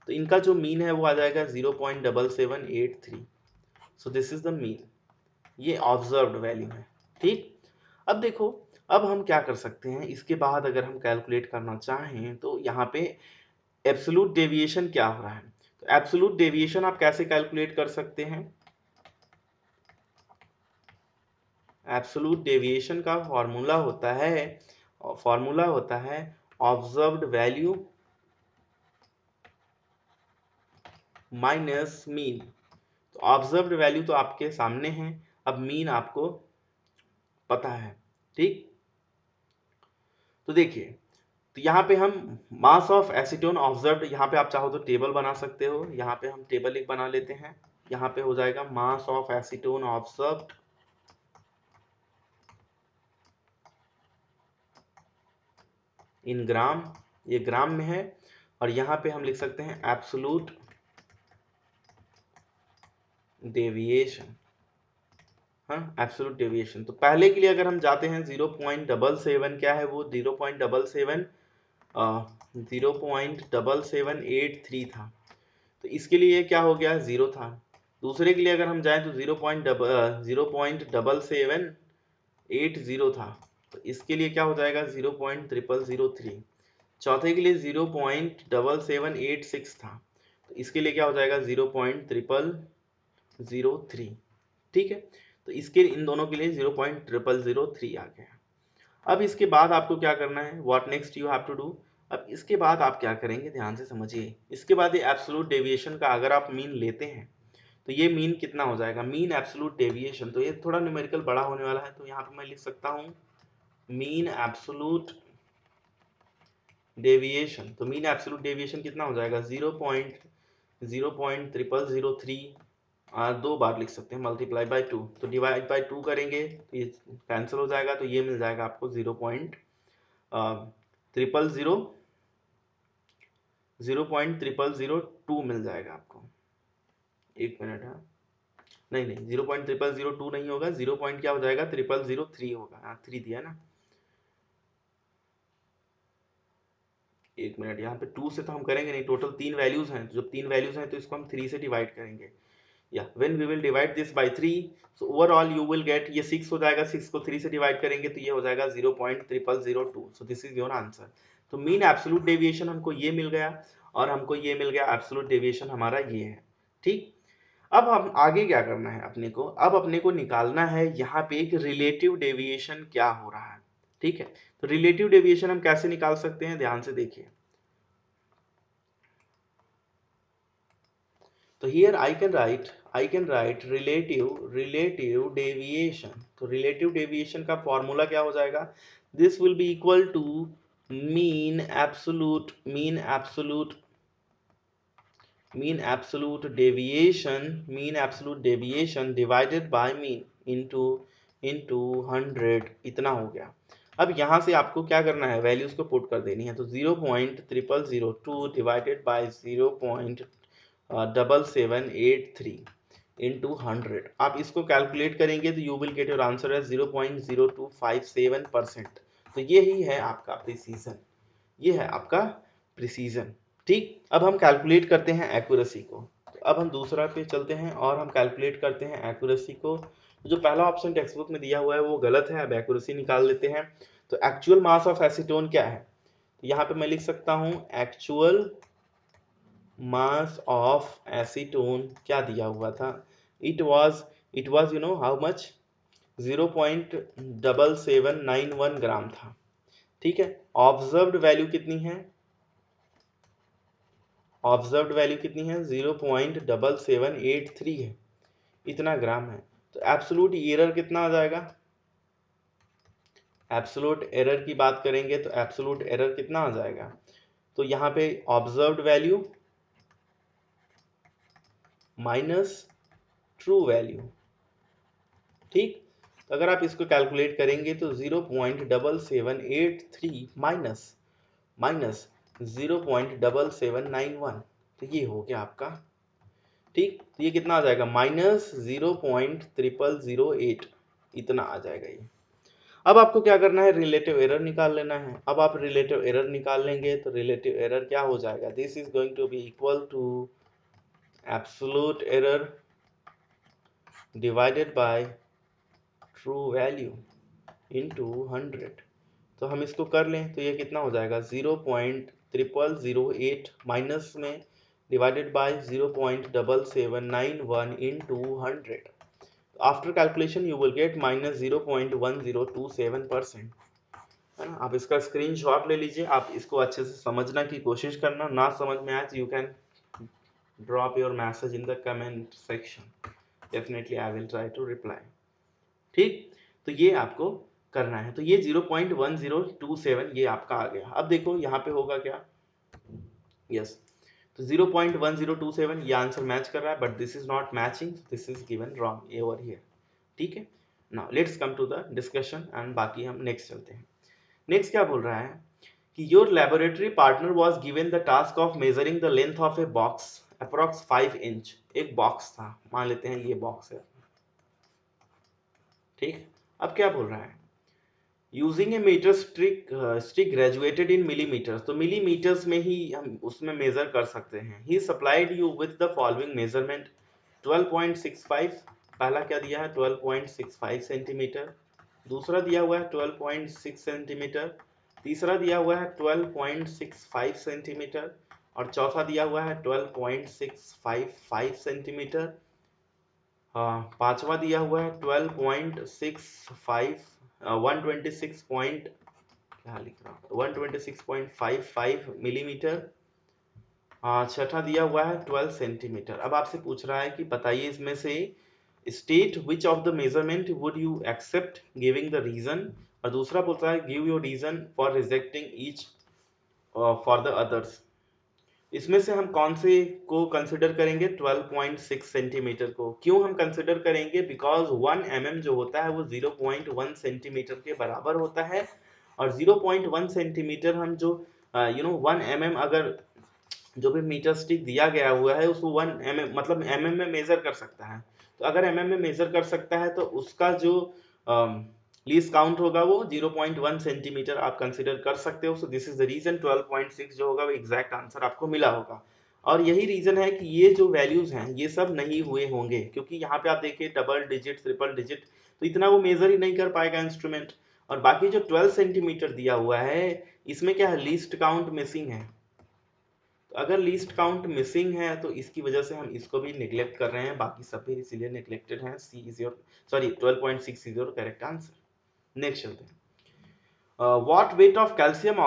तो इनका जो मीन है वो आ जाएगा 0.7783। सो दिस इज द मीन, ये ऑब्जर्व्ड वैल्यू है। ठीक, अब देखो, अब हम क्या कर सकते हैं, इसके बाद अगर हम कैलकुलेट करना चाहें तो यहाँ पे एब्सोल्यूट डेविएशन क्या हो रहा है। तो एब्सोल्यूट डेविएशन आप कैसे कैलकुलेट कर सकते हैं, एब्सोल्यूट डेविएशन का फॉर्मूला होता है ऑब्जर्व्ड वैल्यू माइनस मीन। तो ऑब्जर्व्ड वैल्यू तो आपके सामने है, अब मीन आपको पता है। ठीक, तो देखिए, तो यहाँ पे हम मास ऑफ एसीटोन ऑब्जर्व्ड, यहाँ पे आप चाहो तो टेबल बना सकते हो, यहाँ पे हम टेबल एक बना लेते हैं। यहाँ पे हो जाएगा mass of acetone observed in gram, ये ग्राम में है, और यहाँ पे हम लिख सकते हैं एब्सोल्यूट डेविएशन। हाँ, एब्सोल्यूट डेविएशन। तो पहले के लिए अगर हम जाते हैं 0.77, क्या है वो 0.7783 था, तो इसके लिए क्या हो गया, 0 था। दूसरे के लिए अगर हम जाएं तो 0.7780 था, तो इसके लिए क्या हो जाएगा 0.0003। चौथे के लिए 0.7786 था, तो इसके लिए क्या हो जाएगा 0.0003। ठीक है, तो इसके इन दोनों के लिए 0.0003 आ गया। अब इसके बाद आपको क्या करना है, what next you have to do. अब इसके बाद आप क्या करेंगे, ध्यान से समझिए। इसके बाद ये एब्सोल्यूट डेविएशन का अगर आप मीन लेते हैं तो ये मीन कितना हो जाएगा, मीन एब्सोल्यूट डेविएशन, तो ये थोड़ा न्यूमेरिकल बड़ा होने वाला है, तो यहाँ पे मैं लिख सकता हूँ मीन एब्सोल्यूट डेविएशन। तो मीन एब्सोल्यूट डेविएशन कितना हो जाएगा 0.0003, दो बार लिख सकते हैं, मल्टीप्लाई बाय 2, तो डिवाइड बाय 2 करेंगे तो ये कैंसिल हो जाएगा, तो ये मिल जाएगा आपको 0.0002 मिल जाएगा आपको। एक मिनट, हाँ, नहीं 0.0002 नहीं होगा, 0. क्या हो जाएगा 0003 होगा, हाँ 3 दिया ना। एक मिनट, यहाँ पे 2 से तो हम करेंगे नहीं, टोटल 3 वैल्यूज हैं, तो जब 3 वैल्यूज हैं तो इसको हम 3 से डिवाइड करेंगे। या when we will divide this by 3, so overall you will get, ये 6 हो जाएगा, 6 को 3 से डिवाइड करेंगे तो ये हो जाएगा 0.0002। सो दिस इज योर आंसर। तो मीन एब्सोल्यूट डेविएशन हमको ये मिल गया, और हमको ये मिल गया एब्सोल्यूट डेविएशन हमारा ये है। ठीक, अब हम आगे क्या करना है अपने को, अब अपने को निकालना है यहाँ पे एक रिलेटिव डेविएशन क्या हो रहा है। ठीक है, तो रिलेटिव डेविएशन हम कैसे निकाल सकते हैं, ध्यान से देखिए। तो here I can write relative deviation। तो relative deviation का फॉर्मूला क्या हो जाएगा, this will be equal to mean absolute deviation divided by mean into 100, इतना हो गया। अब यहाँ से आपको क्या करना है, वैल्यूज को पुट कर देनी है, तो 0.0002 डिवाइडेड बाय 0.7783 इंटू 100, आप इसको कैलकुलेट करेंगे तो you will get your answer as 0.0257%। तो ये ही है आपका प्रिसीजन, ये है आपका प्रिसीजन। ठीक, अब हम कैलकुलेट करते हैं एक्यूरेसी को। अब हम दूसरा पे चलते हैं और हम कैलकुलेट करते हैं एक्यूरेसी को। जो पहला ऑप्शन टेक्स्ट बुक में दिया हुआ है वो गलत है, अब एक्यूरेसी निकाल लेते हैं। तो एक्चुअल मास ऑफ एसीटोन क्या है, तो यहाँ पे मैं लिख सकता हूँ एक्चुअल मास ऑफ एसीटोन क्या दिया हुआ था, it was you know how much, 0.7791 ग्राम था। ठीक है, ऑब्जर्व्ड वैल्यू कितनी है, ऑब्जर्व्ड वैल्यू कितनी है 0.7783 है, इतना ग्राम है। तो एब्सोल्यूट एरर कितना आ जाएगा, एब्सोल्यूट एरर की बात करेंगे तो एब्सोल्यूट एरर कितना आ जाएगा, तो यहाँ पे observed value minus true value. ठीक, तो अगर आप इसको कैलकुलेट करेंगे तो 0.7783 माइनस 0.7791, तो ये हो गया आपका। ठीक, तो ये कितना आ जाएगा माइनस 0.0008, इतना आ जाएगा ये। अब आपको क्या करना है, रिलेटिव एरर निकाल लेना है। अब आप रिलेटिव एरर निकाल लेंगे तो रिलेटिव एरर क्या हो जाएगा, this is going to be equal to absolute error divided by true value into 100। तो हम इसको कर लें तो ये कितना हो जाएगा 0.0008 माइनस में divided by 0.7791 into 100। After calculation you will get minus 0.1027%, है ना। आप इसका स्क्रीनशॉट ले लीजिए, आप इसको अच्छे से समझना की कोशिश करना, ना समझ में आए you can drop your message in the comment section, definitely I will try to reply. ठीक, तो ये आपको करना है। तो ये 0.1027 ये आपका आ गया। अब देखो यहाँ पे होगा क्या, यस, तो 0.1027 ये आंसर मैच कर रहा है, but this is not matching, this is given wrong ये ओवर हियर। ठीक है, now let's come to the discussion and बाकी हम नेक्स्ट चलते हैं। नेक्स्ट क्या बोल रहा है कि your laboratory partner was given the task of measuring the length of a box approx 5 inch. एक बॉक्स था, मान लेते हैं ये बॉक्स है। ठीक, अब क्या बोल रहा है, using a metre stick graduated in millimetres, तो मिलीमीटर्स में ही हम उसमें मेजर कर सकते हैं। He supplied you with the following measurement 12.65, पहला क्या दिया है 12.65 सेंटीमीटर, दूसरा दिया हुआ है 12.6 सेंटीमीटर, तीसरा दिया हुआ है 12.655 सेंटीमीटर और चौथा दिया हुआ है 12.655 सेंटीमीटर। हाँ, पांचवा दिया हुआ है 12.65 126 पॉइंट क्या लिख रहा हूँ 126.55 मिलीमीटर। छठा दिया हुआ है 12 सेंटीमीटर। अब आपसे पूछ रहा है कि बताइए इसमें से state which of the measurement would you accept giving the reason, और दूसरा बोलता है give your reason for rejecting each for the others. इसमें से हम कौन से को कंसिडर करेंगे, 12.6 सेंटीमीटर को। क्यों हम कंसिडर करेंगे, बिकॉज 1 mm जो होता है वो 0.1 सेंटीमीटर के बराबर होता है, और 0.1 सेंटीमीटर हम जो 1 mm अगर जो भी मीटर स्टिक दिया गया हुआ है उसको 1 mm मतलब mm में मेजर कर सकता है। तो अगर mm में मेजर कर सकता है तो उसका जो लीस्ट काउंट होगा वो 0.1 सेंटीमीटर आप कंसिडर कर सकते हो। So this is the reason 12.6 जो होगा वो एग्जैक्ट आंसर आपको मिला होगा। और यही रीजन है कि ये जो वैल्यूज हैं ये सब नहीं हुए होंगे, क्योंकि यहाँ पे आप देखिए डबल डिजिट ट्रिपल डिजिट, तो इतना वो मेजर ही नहीं कर पाएगा इंस्ट्रूमेंट। और बाकी जो 12 सेंटीमीटर दिया हुआ है इसमें क्या है, लीस्ट काउंट मिसिंग है। तो अगर लीस्ट काउंट मिसिंग है तो इसकी वजह से हम इसको भी निगलेक्ट कर रहे हैं, बाकी सब भी इसीलिए निगलेक्टेड हैं। C is your 12.6 is your correct answer. Next चलते हैं। What weight of calcium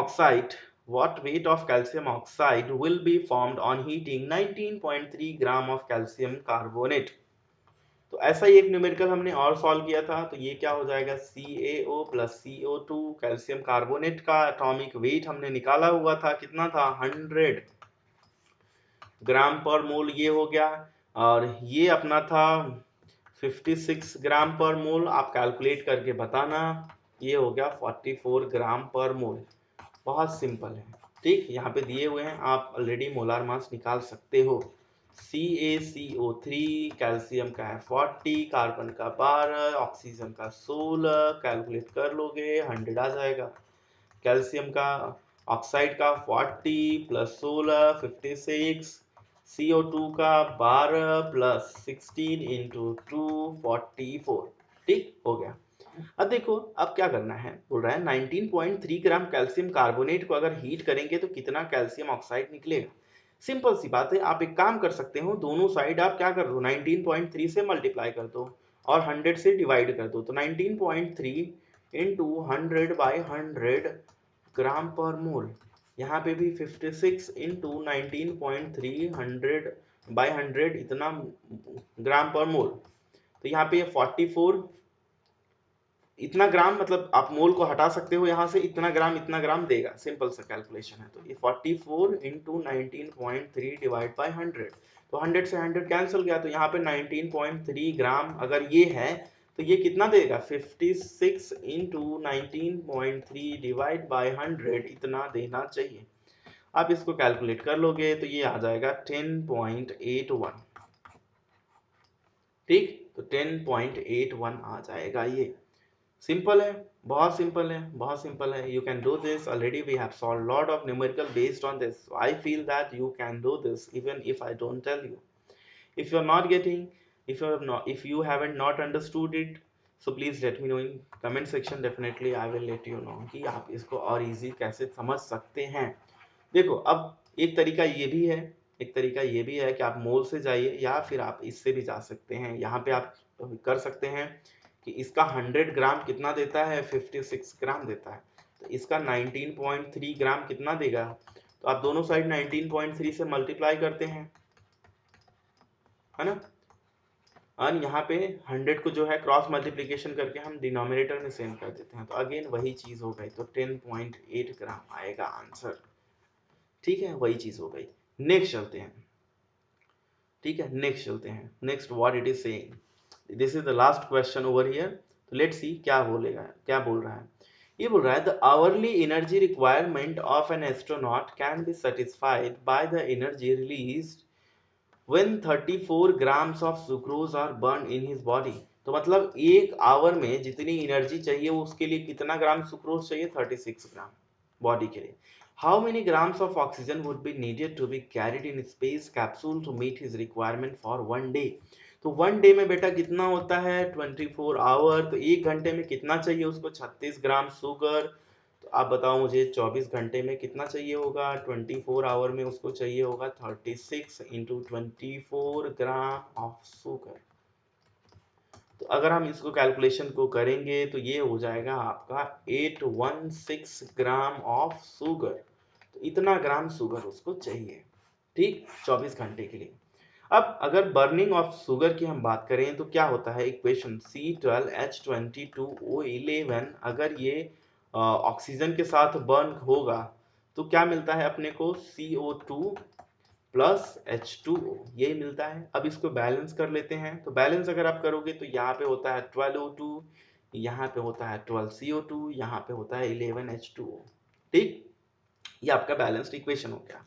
oxide will be formed on heating 19.3 gram of calcium carbonate? तो ऐसा ही एक न्यूमेरिकल हमने और सॉल्व किया था, तो ये क्या हो जाएगा CaO plus CO2, calcium carbonate का एटॉमिक वेट हमने निकाला हुआ था, कितना था 100 ग्राम पर मोल, ये हो गया। और ये अपना था 56 ग्राम पर मोल, आप कैलकुलेट करके बताना, ये हो गया 44 ग्राम पर मोल। बहुत सिंपल है। ठीक, यहाँ पे दिए हुए हैं, आप ऑलरेडी मोलार मास निकाल सकते हो। CaCO3, कैल्शियम का है 40, कार्बन का 12, ऑक्सीजन का 16, कैलकुलेट कर लोगे 100 आ जाएगा। कैल्शियम का ऑक्साइड का 40 प्लस 16 56, CO2 का 12 प्लस 16 इंटू 244। ठीक हो गया। अब देखो अब क्या करना है, बोल रहा है 19.3 ग्राम कैल्शियम कार्बोनेट को अगर हीट करेंगे तो कितना कैल्शियम ऑक्साइड निकलेगा। सिंपल सी बात है, आप एक काम कर सकते हो, दोनों साइड आप क्या कर दो 19.3 से मल्टीप्लाई कर दो और 100 से डिवाइड कर दो, तो 19.3 इंटू 100/100 ग्राम पर मोल। यहाँ पे भी 56 इंटू 19.3 100/100 इतना ग्राम पर मोल। तो यहाँ पे 44 इतना ग्राम, मतलब आप मोल को हटा सकते हो यहाँ से, इतना ग्राम देगा, सिंपल सा कैलकुलेशन है। तो ये 44 इंटू 19.3 डिवाइड बाई 100, तो 100 से 100 कैंसिल गया, तो यहाँ पे 19.3 ग्राम अगर ये है तो ये कितना देगा 56 इंटू 19.3 डिवाइड बाई 100 इतना देना चाहिए। आप इसको कैलकुलेट कर लोगे तो ये आ जाएगा 10.81। ठीक, तो 10.81 आ जाएगा। ये सिंपल है, बहुत सिंपल है, बहुत सिंपल है। You can do this. Already we have solved lot of numerical based on this. So I feel that you can do this even if I don't tell you. If you're not getting, if you haven't not understood it, so please let me know in comment section. Definitely I will let you know कि आप इसको और easy कैसे समझ सकते हैं। देखो अब एक तरीका ये भी है, एक तरीका ये भी है कि आप मोल से जाइए या फिर आप इससे भी जा सकते हैं। यहाँ पे आप कर सकते हैं कि इसका 100 ग्राम कितना देता है 56 ग्राम देता है, तो इसका 19.3 ग्राम कितना देगा, तो आप दोनों साइड 19.3 से मल्टीप्लाई करते हैं, है ना। और यहाँ पे 100 को जो है क्रॉस मल्टीप्लिकेशन करके हम डिनोमिनेटर में सेम कर देते हैं, तो अगेन वही चीज हो गई, तो 10.8 ग्राम आएगा आंसर। ठीक है, वही चीज हो गई। नेक्स्ट चलते हैं। ठीक है, नेक्स्ट चलते हैं। Next what it is saying, this is the last question over here. तो लेट्स सी क्या बोलेगा, क्या बोल रहा है। ये बोल रहा है the hourly energy requirement of an astronaut can be satisfied by the energy released when 34 grams of sucrose are burned in his body। तो मतलब एक आवर में जितनी एनर्जी चाहिए उसके लिए कितना ग्राम सुक्रोज चाहिए 36 ग्राम बॉडी के लिए। How many grams of oxygen would be needed to be carried in space capsule to meet his requirement for 1 day। तो 1 डे में बेटा कितना होता है 24 आवर, तो एक घंटे में कितना चाहिए उसको 36 ग्राम शुगर। तो आप बताओ मुझे 24 घंटे में कितना चाहिए होगा, 24 आवर में उसको चाहिए होगा 36 इंटू 24 ग्राम ऑफ शुगर। तो अगर हम इसको कैलकुलेशन को करेंगे तो ये हो जाएगा आपका 816 ग्राम ऑफ शुगर। तो इतना ग्राम शुगर उसको चाहिए, ठीक, 24 घंटे के लिए। अब अगर बर्निंग ऑफ शुगर की हम बात करें तो क्या होता है इक्वेशन C12H22O11, अगर ये ऑक्सीजन के साथ बर्न होगा तो क्या मिलता है अपने को CO2 प्लस H2O, ये मिलता है। अब इसको बैलेंस कर लेते हैं, तो बैलेंस अगर आप करोगे तो यहाँ पे होता है 12O2, यहाँ पे होता है 12CO2, यहाँ पे होता है 11H2O। ठीक, ये आपका बैलेंस्ड इक्वेशन हो गया।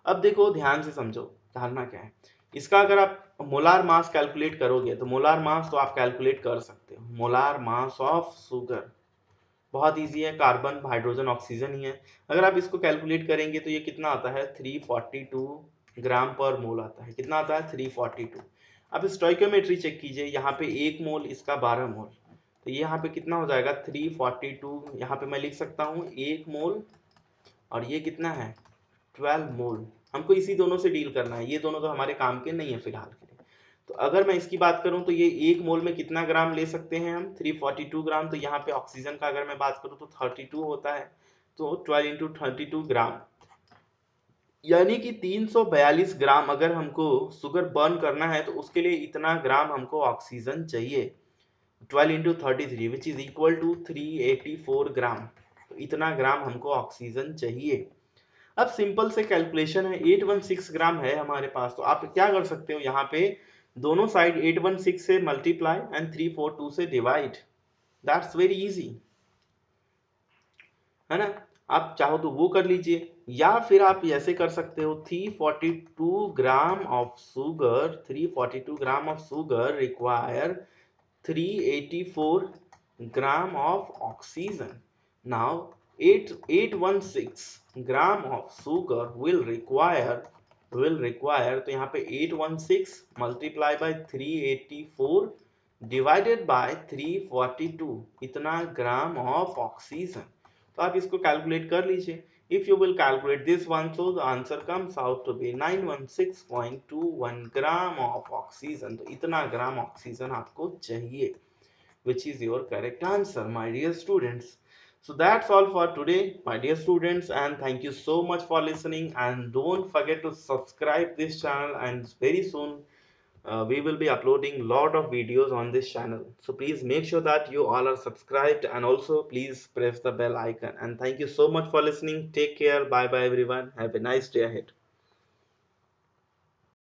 अब देखो ध्यान से समझो धारणा क्या है इसका। अगर आप मोलार मास कैलकुलेट करोगे तो मोलार मास तो आप कैलकुलेट कर सकते हो, मोलार मास ऑफ शुगर बहुत इजी है, कार्बन हाइड्रोजन ऑक्सीजन ही है। अगर आप इसको कैलकुलेट करेंगे तो ये कितना आता है 342 ग्राम पर मोल आता है। कितना आता है 342। अब स्टोइकियोमेट्री चेक कीजिए, यहाँ पे 1 मोल, इसका 12 मोल, तो यहाँ पे कितना हो जाएगा 342। यहाँ पे मैं लिख सकता हूँ 1 मोल और ये कितना है 12 मोल। हमको इसी दोनों से डील करना है, ये दोनों तो हमारे काम के नहीं है फिलहाल के लिए। तो अगर मैं इसकी बात करूं तो ये 1 मोल में कितना ग्राम ले सकते हैं हम 342 ग्राम। तो यहाँ पे ऑक्सीजन का अगर मैं बात करूं तो 32 होता है, तो 12 इंटू 32 ग्राम, यानी कि 342 ग्राम अगर हमको शुगर बर्न करना है तो उसके लिए इतना ग्राम हमको ऑक्सीजन चाहिए। 12 into 33 which is equal to 384 gram, तो इतना ग्राम हमको ऑक्सीजन चाहिए। अब सिंपल से कैलकुलेशन है, 816 ग्राम है हमारे पास, तो आप क्या कर सकते हो यहाँ पे दोनों साइड 816 से मल्टीप्लाई एंड 342 से डिवाइड, दैट्स वेरी इजी, है ना। आप चाहो तो वो कर लीजिए या फिर आप ऐसे कर सकते हो 342 gram of sugar, 342 gram of sugar require 384 gram of oxygen। Now 816 gram of sugar will require will require, तो यहाँ पे 816 मल्टीप्लाई बाय 384 डिवाइडेड बाय 342 इतना ग्राम ऑफ ऑक्सीजन। तो आप इसको कैलकुलेट कर लीजिए। If you will calculate this one, so the answer comes out to be 916.21 gram of oxygen. तो इतना ग्राम ऑक्सीजन आपको चाहिए, which is your correct answer, my dear students. So that's all for today, my dear students, and thank you so much for listening. And don't forget to subscribe this channel. And very soon we will be uploading lot of videos on this channel. So please make sure that you all are subscribed, and also please press the bell icon. And thank you so much for listening. Take care. Bye bye everyone. Have a nice day ahead.